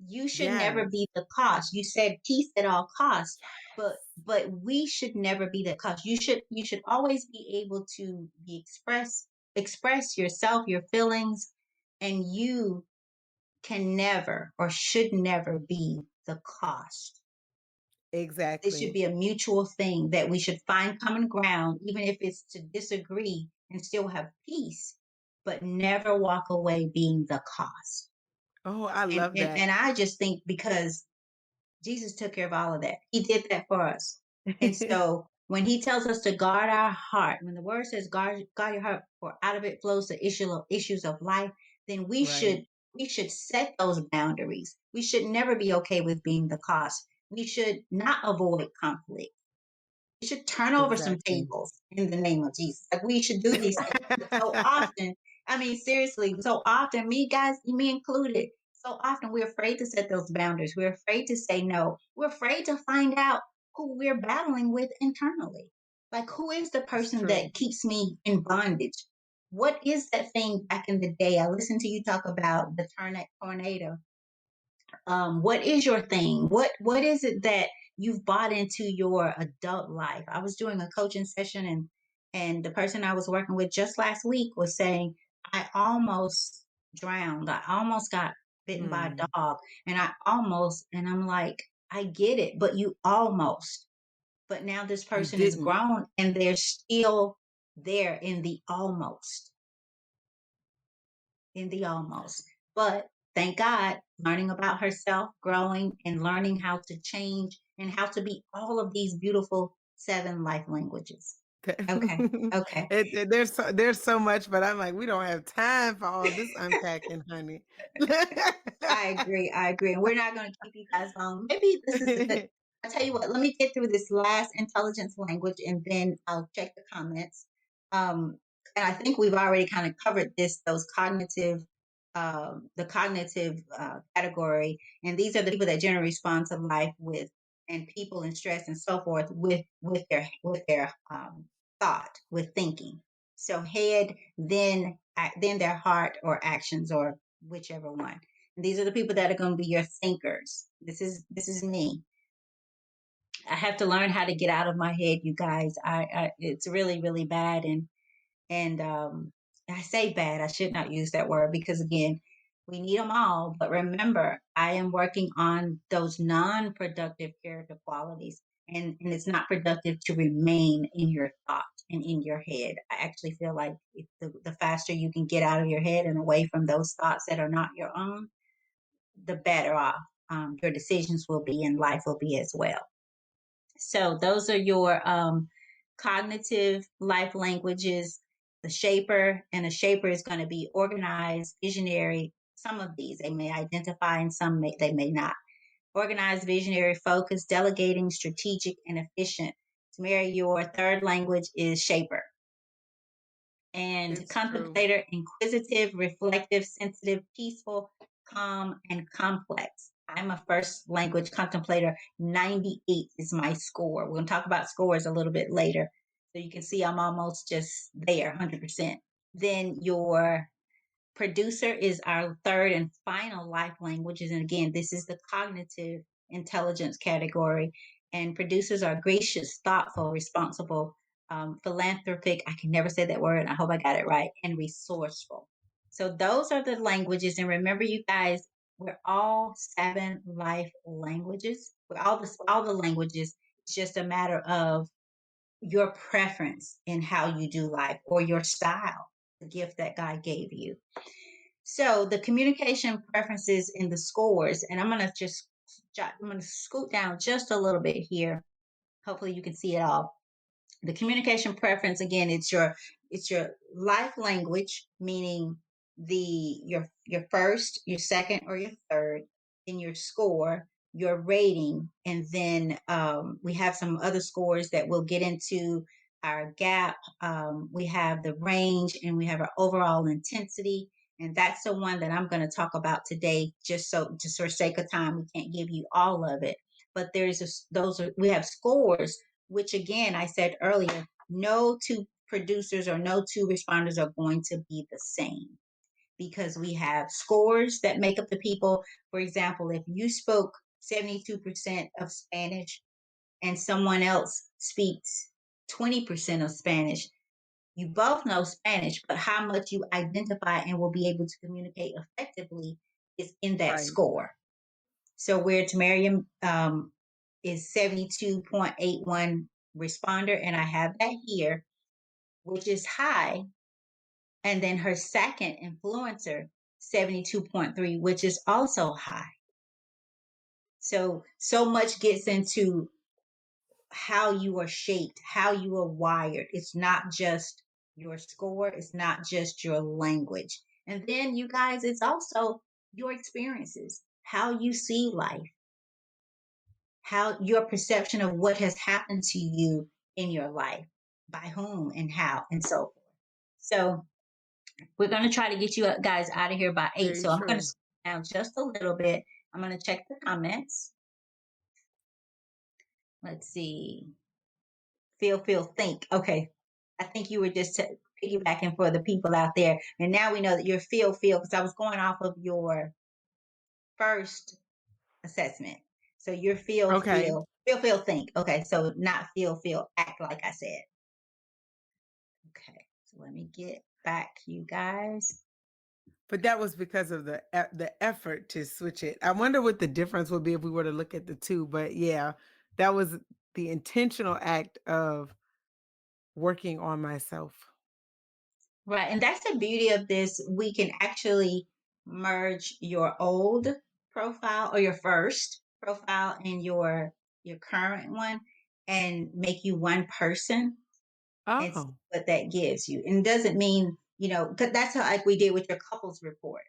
A: You should never
B: Yes.
A: be the cost. You said peace at all costs, but
B: Yes.
A: we should never be the cost. You should always be able to express yourself, your feelings, and you can never or should never be the cost. It should
B: Exactly.
A: be a mutual thing that we should find common ground, even if it's to disagree and still have peace, but never walk away being the cost.
B: Oh, I
A: And,
B: love
A: and,
B: that.
A: and I just think because Jesus took care of all of that, He did that for us. And so when He tells us to guard our heart, when the word says guard your heart, for out of it flows the issues of life, then we
B: Right.
A: should we should set those boundaries. We should never be okay with being the cost. We should not avoid conflict. We should turn over some
B: Exactly.
A: tables in the name of Jesus. Like, we should do these things. But so often, I mean, seriously, so often, me guys, me included, so often we're afraid to set those boundaries. We're afraid to say no. We're afraid to find out who we're battling with internally. Like, who is the
B: It's
A: person
B: true.
A: that keeps me in bondage? What is that thing back in the day? I listened to you talk about the tornado. What is your thing? What is it that you've bought into your adult life? I was doing a coaching session, and the person I was working with just last week was saying, I almost drowned. I almost got bitten by a
B: Mm.
A: dog, and I'm like, I get it, but you almost. But now this
B: You
A: person is
B: didn't.
A: grown and they're still there in the almost. But thank God, learning about herself, growing, and learning how to change and how to be all of these beautiful 7 life languages. Okay. Okay.
B: There's so much, but I'm like, we don't have time for all this unpacking, honey.
A: I agree. I agree. And we're not going to keep you guys long. Maybe this is the, I'll tell you what, let me get through this last intelligence language and then I'll check the comments. Um, and I think we've already kind of covered this, the cognitive category. And these are the people that generally respond to life with, and people and stress and so forth with their thought, with thinking. So head, then their heart or actions or whichever one. And these are the people that are going to be your thinkers. This is me. I have to learn how to get out of my head, you guys. I it's really really bad, and I say bad. I should not use that word because again, we need them all. But remember, I am working on those non-productive character qualities, and it's not productive to remain in your thought and in your head. I actually feel like if the faster you can get out of your head and away from those thoughts that are not your own, the better off your decisions will be and life will be as well. So those are your cognitive life languages. The shaper, and a shaper is going to be organized, visionary. Some of these they may identify, and they may not. Organized, visionary, focused, delegating, strategic, and efficient. Tamara, your third language is shaper. And
B: It's true.
A: contemplator, inquisitive, reflective, sensitive, peaceful, calm, and complex. I'm a first language contemplator. 98 is my score. We're going to talk about scores a little bit later. So you can see I'm almost just there, 100%. Then your producer is our third and final life languages. And again, this is the cognitive intelligence category. And producers are gracious, thoughtful, responsible, philanthropic. I can never say that word. I hope I got it right. And resourceful. So those are the languages. And remember, you guys, we're all 7 life languages. We're all the languages. It's just a matter of your preference in how you do life or your style, the gift that God gave you. So the communication preferences in the scores, and I'm going to scoot down just a little bit here. Hopefully you can see it all. The communication preference, again, it's your life language, meaning your first, your second, or your third, in your score, your rating, and then we have some other scores that we'll get into. Our gap, we have the range, and we have our overall intensity, and that's the one that I'm going to talk about today. Just for sake of time, we can't give you all of it, but we have scores, which again, I said earlier, no two producers or no two responders are going to be the same, because we have scores that make up the people. For example, if you spoke 72% of Spanish and someone else speaks 20% of Spanish, you both know Spanish, but how much you identify and will be able to communicate effectively is in that
B: Right.
A: score. So where Tomeria is 72.81 responder, and I have that here, which is high. And then her second influencer, 72.3, which is also high. So much gets into how you are shaped, how you are wired. It's not just your score, it's not just your language. And then, you guys, it's also your experiences, how you see life, how your perception of what has happened to you in your life, by whom and how, and so forth. So we're going to try to get you guys out of here by 8.
B: Very
A: So I'm going to
B: true.
A: slow down just a little bit. I'm going to check the comments. Let's see. Feel, think. Okay. I think you were just piggybacking for the people out there. And now we know that you're feel, because I was going off of your first assessment. So you're
B: Okay.
A: feel, think. Okay. So not feel, act, like I said. Okay. So let me get back, you guys.
B: But that was because of the effort to switch it. I wonder what the difference would be if we were to look at the two. But yeah, that was the intentional act of working on myself.
A: Right. And that's the beauty of this. We can actually merge your old profile or your first profile and your current one and make you one person and see
B: Oh,
A: what that gives you. And doesn't mean, because that's how, like we did with your couples report,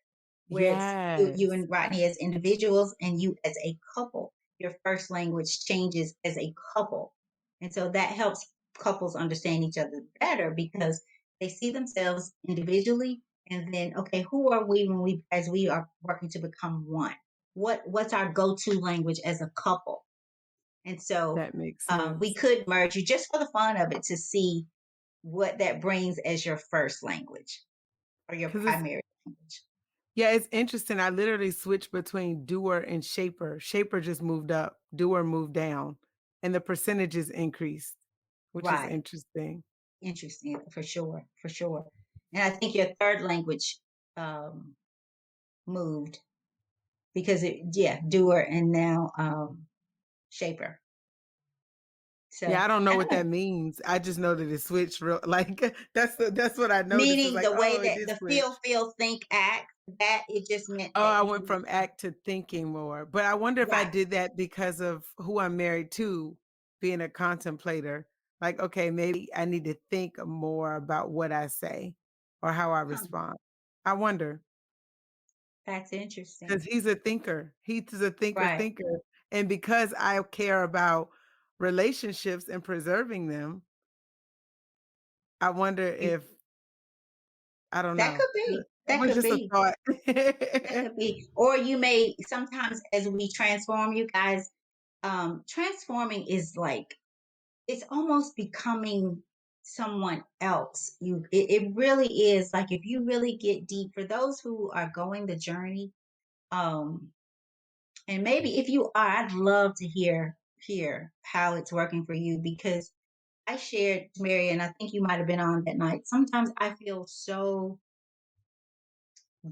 A: where it's you
B: yes.
A: and Rodney as individuals and you as a couple. Your first language changes as a couple. And so that helps couples understand each other better, because they see themselves individually, and then, okay, who are we as we are working to become one? What's our go-to language as a couple? And so
B: That makes
A: we
B: sense.
A: could merge you just for the fun of it, to see what that brings as your first language or your
B: Because it's
A: primary language.
B: Yeah, it's interesting. I literally switched between doer and shaper. Shaper just moved up, doer moved down, and the percentages increased, which is
A: Right.
B: interesting.
A: Interesting, for sure, for sure. And I think your third language um, moved, because doer and now shaper.
B: Yeah,
A: So
B: I don't know
A: I
B: what
A: don't know,
B: that means. I just know that it switched real like that's what I noticed. It's
A: meaning
B: like,
A: the way
B: oh, it
A: that
B: did
A: the
B: switch.
A: think, act, that it just meant
B: Oh,
A: that
B: I went
A: you,
B: from act to thinking more. But I wonder if I
A: right,
B: did that because of who I'm married to, being a contemplator. Like, okay, maybe I need to think more about what I say or how I
A: huh,
B: respond. I wonder.
A: that's
B: Because
A: interesting.
B: he's a thinker. He's a thinker
A: Right.
B: thinker. And because I care about relationships and preserving them, I wonder
A: You,
B: if I don't
A: that
B: know.
A: could be.
B: It
A: That
B: was
A: could
B: just a
A: be.
B: thought.
A: That could be. Or you may sometimes, as we transform, you guys, transforming is like, it's almost becoming someone else. It really is, like, if you really get deep, for those who are going the journey, um and maybe if you are, I'd love to hear hear how it's working for you because I shared, Mary, and I think you might have been on that night. Sometimes I feel so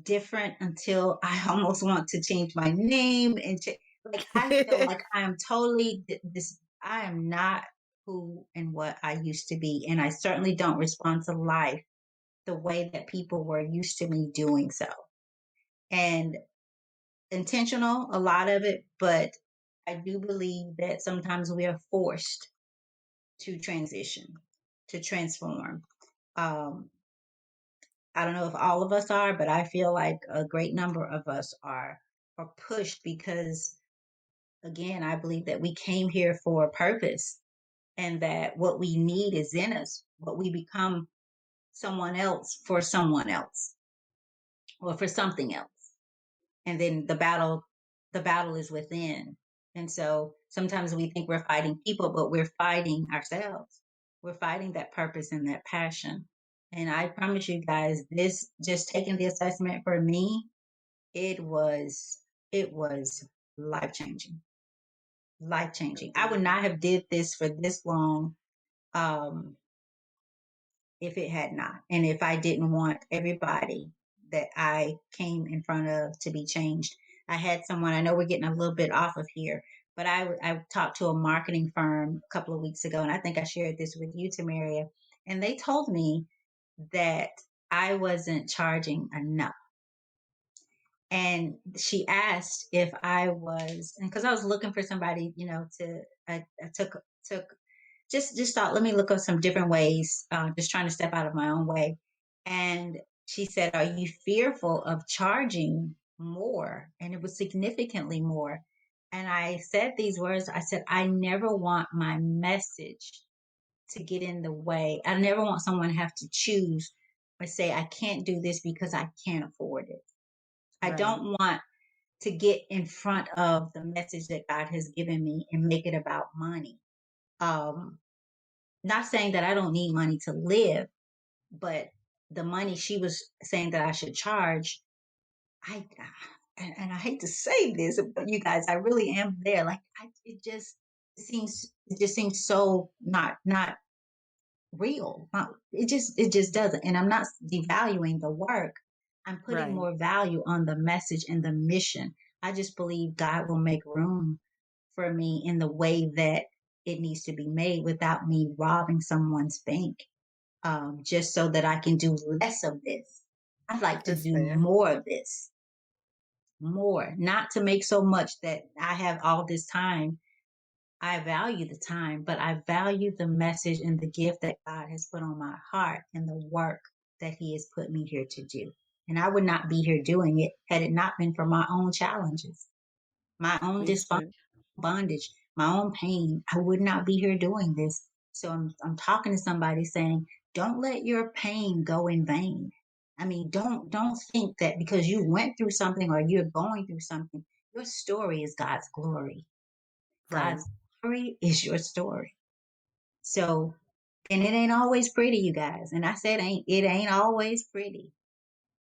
A: different until I almost want to change my name and like I feel like I am totally this. I am not who and what I used to be, and I certainly don't respond to life the way that people were used to me doing so. And intentional, a lot of it, but I do believe that sometimes we are forced to transition, to transform. Um, I don't know if all of us are, but I feel like a great number of us are pushed because again, I believe that we came here for a purpose and that what we need is in us, but we become someone else or for something else. And then the battle is within. And so sometimes we think we're fighting people, but we're fighting ourselves. We're fighting that purpose and that passion. And I promise you guys, this just taking the assessment for me, it was it was life changing. Life changing. I would not have did this for this long um, if it had not, and if I didn't want everybody that I came in front of to be changed. I had someone. I know we're getting a little bit off of here, but I talked to a marketing firm a couple of weeks ago, and I think I shared this with you, Tomeria, and they told me that I wasn't charging enough. And she asked if I was, and because I was looking for somebody, I took just thought, let me look up some different ways, just trying to step out of my own way. And she said, "Are you fearful of charging more?" And it was significantly more. And I said these words. I said, "I never want my message to get in the way. I never want someone to have to choose or say, I can't do this because I can't afford it. I
B: Right.
A: don't want to get in front of the message that God has given me and make it about money. Um, Not saying that I don't need money to live, but the money she was saying that I should charge, I and I hate to say this, but you guys, I really am there. Like it just seems so not real. It just doesn't. And I'm not devaluing the work. I'm putting
B: Right.
A: more value on the message and the mission. I just believe God will make room for me in the way that it needs to be made without me robbing someone's bank, just so that I can do less of this. I'd like to
B: That's
A: do
B: fair.
A: more of this, more, not to make so much that I have all this time. I value the time, but I value the message and the gift that God has put on my heart and the work that He has put me here to do. And I would not be here doing it had it not been for my own challenges, my own
B: Makes
A: dysfunction,
B: sense.
A: bondage, my own pain. I would not be here doing this. So I'm talking to somebody saying, don't let your pain go in vain. I mean, don't think that because you went through something or you're going through something, your story is God's glory.
B: Right.
A: God's story is your story. So, and it ain't always pretty, you guys. And I said it ain't always pretty,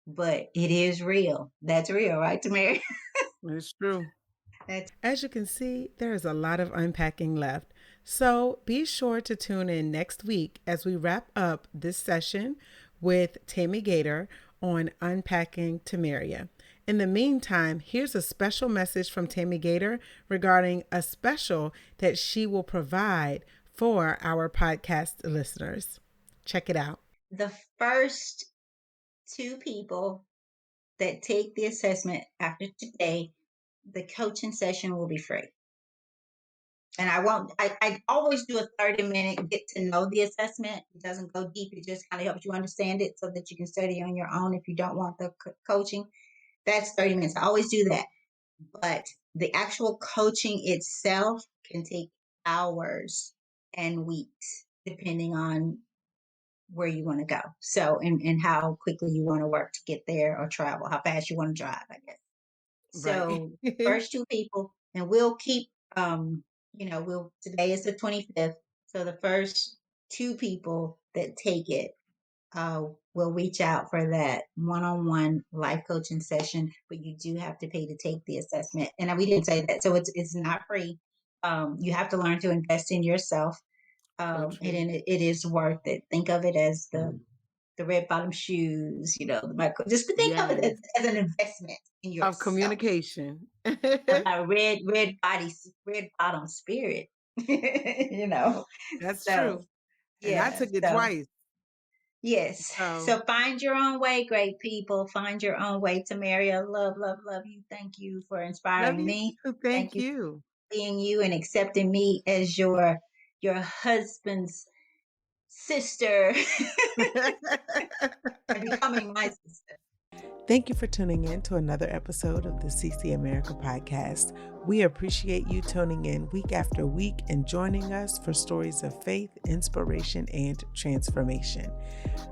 A: but it is real. That's real, right, Tamara?
B: It's true.
A: That's
B: As you can see, there is a lot of unpacking left. So be sure to tune in next week as we wrap up this session with Tammy Gaitor on Unpacking Tomeria. In the meantime, here's a special message from Tammy Gaitor regarding a special that she will provide for our podcast listeners. Check it out.
A: the first two people that take the assessment after today, the coaching session will be free. And I won't, I always do a 30-minute get to know the assessment. It doesn't go deep. It just kind of helps you understand it so that you can study on your own if you don't want the coaching. That's 30 minutes. I always do that. But the actual coaching itself can take hours and weeks, depending on where you want to go. So, and how quickly you want to work to get there or travel, how fast you want to drive, I guess.
B: Right.
A: So, first two people, and we'll keep, today is the 25th. So, the first two people that take it will reach out for that one-on-one life coaching session, but you do have to pay to take the assessment. And we didn't say that, so it's not free. You have to learn to invest in yourself.
B: So
A: And
B: true.
A: then it is worth it. Think of it as the red bottom shoes, just think of it
B: Yes.
A: as an investment in
B: Of
A: yourself.
B: communication.
A: A red bottom spirit, you know.
B: That's
A: So
B: true. And I
A: yeah,
B: took it
A: so
B: twice.
A: yes.
B: So
A: So find your own way, great people. Find your own way. Tomeria, love, love, love you. Thank you for
B: love
A: inspiring
B: you
A: me.
B: too.
A: Thank
B: Thank
A: you for
B: you.
A: being you and accepting me as your husband's sister and becoming my sister.
B: Thank you for tuning in to another episode of the CC America podcast. We appreciate you tuning in week after week and joining us for stories of faith, inspiration, and transformation.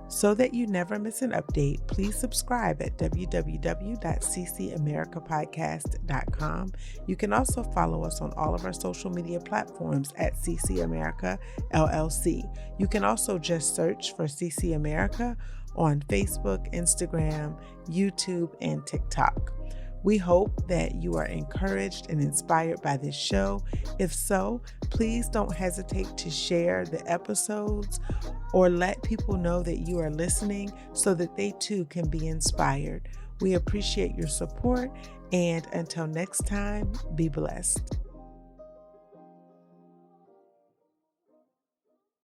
B: So that you never miss an update, please subscribe at www.ccamericapodcast.com. You can also follow us on all of our social media platforms at CC America LLC. You can also just search for CC America on Facebook, Instagram, YouTube, and TikTok. We hope that you are encouraged and inspired by this show. If so, please don't hesitate to share the episodes or let people know that you are listening so that they too can be inspired. We appreciate your support, and until next time, be blessed.